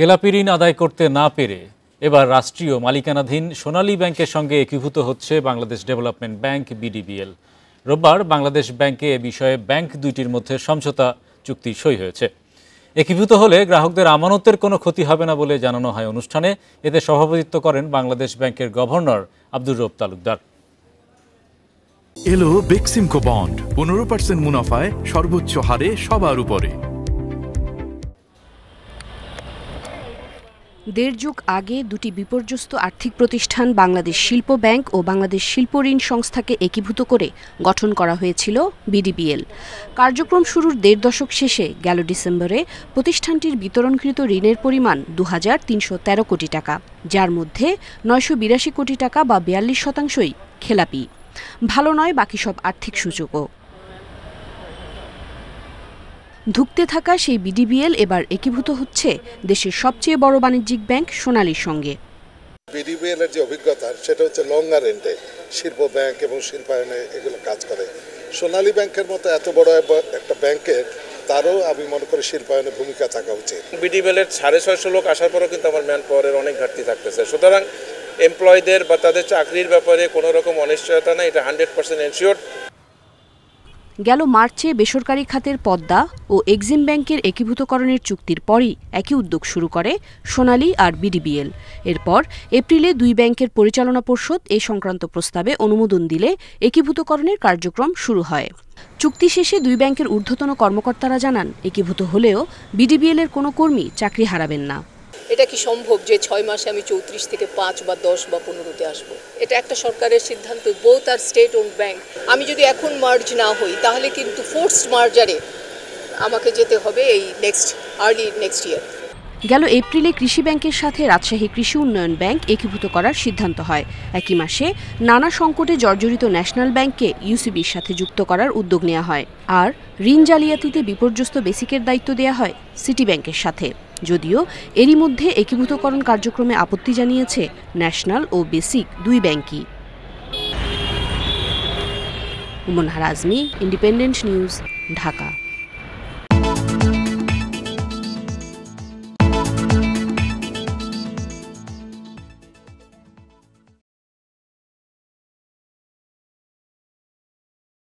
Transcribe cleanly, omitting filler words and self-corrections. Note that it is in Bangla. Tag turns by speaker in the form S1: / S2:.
S1: খেলাপি ঋণ আদায় করতে না পেরে এবার রাষ্ট্রীয় মালিকানাধীন সোনালী ব্যাংকের সঙ্গে একীভূত হচ্ছে বাংলাদেশ ডেভেলপমেন্ট ব্যাংক বিডিবিএল। রোববার বাংলাদেশ ব্যাংকে এ বিষয়ে ব্যাংক দুইটির মধ্যে সমঝোতা চুক্তি সই হয়েছে। একীভূত হলে গ্রাহকদের আমানতের কোনো ক্ষতি হবে না বলে জানানো হয় অনুষ্ঠানে। এতে সভাপতিত্ব করেন বাংলাদেশ ব্যাংকের গভর্নর আব্দুর রউফ তালুকদার।
S2: এলো বেক্সিমকো বন্ড 15% মুনাফায় সর্বোচ্চ হারে সবার উপরে।
S3: দেড় যুগ আগে দুটি বিপর্যস্ত আর্থিক প্রতিষ্ঠান বাংলাদেশ শিল্প ব্যাংক ও বাংলাদেশ শিল্প ঋণ সংস্থাকে একীভূত করে গঠন করা হয়েছিল বিডিবিএল। কার্যক্রম শুরুর দেড় দশক শেষে গেল ডিসেম্বরে প্রতিষ্ঠানটির বিতরণকৃত ঋণের পরিমাণ ২,৩১৩ কোটি টাকা, যার মধ্যে ৯৮২ কোটি টাকা বা ৪২% খেলাপি। ভালো নয় বাকি সব আর্থিক সূচকও। ধুঁকতে থাকা সেই বিডিবিএল এবার একীভূত হচ্ছে দেশের সবচেয়ে বড় বাণিজ্যিক ব্যাংক সোনালীর সঙ্গে।
S4: বিডিবিএল এর যে অভিজ্ঞতা সেটা হচ্ছে লঙ্গার এন্ডে শিল্প ব্যাংক এবং শিল্পায়নে এগুলো কাজ করে। সোনালী ব্যাংকের মতো এত বড় একটা ব্যাংকের তারও আমি মনে করি শিল্পায়নে ভূমিকা থাকা উচিত।
S5: বিডিবিএল এর 650 লোক আসার পরও কিন্তু আমার ম্যান পাওয়ারের অনেক ঘাটতি থাকতেছে, সুতরাং এমপ্লয়ীদের বা তাদের চাকরির ব্যাপারে কোনো রকম অনিশ্চয়তা নেই, এটা 100% এনশিওর।
S3: গেল মার্চে বেসরকারি খাতের পদ্মা ও এক্সিম ব্যাংকের একীভূতকরণের চুক্তির পরই একই উদ্যোগ শুরু করে সোনালী আর বিডিবিএল। এরপর এপ্রিলে দুই ব্যাংকের পরিচালনা পর্ষদ এ সংক্রান্ত প্রস্তাবে অনুমোদন দিলে একীভূতকরণের কার্যক্রম শুরু হয়। চুক্তি শেষে দুই ব্যাংকের ঊর্ধ্বতন কর্মকর্তারা জানান, একীভূত হলেও বিডিবিএল এর কোনো কর্মী চাকরি হারাবেন না।
S6: এটা কি সম্ভব যে 6 মাসে আমি 34 থেকে 5 বা 10 বা 15তে আসবো? এটা একটা সরকারের সিদ্ধান্ত, বোথ আর স্টেট ওন্ড ব্যাংক। আমি যদি এখন মার্জ না হই তাহলে কিন্তু ফোর্সড মার্জারে আমাকে যেতে হবে এই আর্লি নেক্সট ইয়ার।
S3: গেল এপ্রিলে কৃষি ব্যাংকের সাথে রাজশাহী কৃষি উন্নয়ন ব্যাংক একীভূত করার সিদ্ধান্ত হয়। একই মাসে নানা সংকটে জর্জরিত ন্যাশনাল ব্যাংককে ইউসিবির সাথে যুক্ত করার উদ্যোগ নেওয়া হয়। আর ঋণ জালিয়াতিতে বিপর্যস্ত বেসিকের দায়িত্ব দেওয়া হয় সিটি ব্যাংকের সাথে। যদিও এরই মধ্যে একীভূতকরণ কার্যক্রমে আপত্তি জানিয়েছে ন্যাশনাল ও বেসিক দুই ব্যাংকই। উমন হারাজমি, ইন্ডিপেন্ডেন্ট নিউজ, ঢাকা।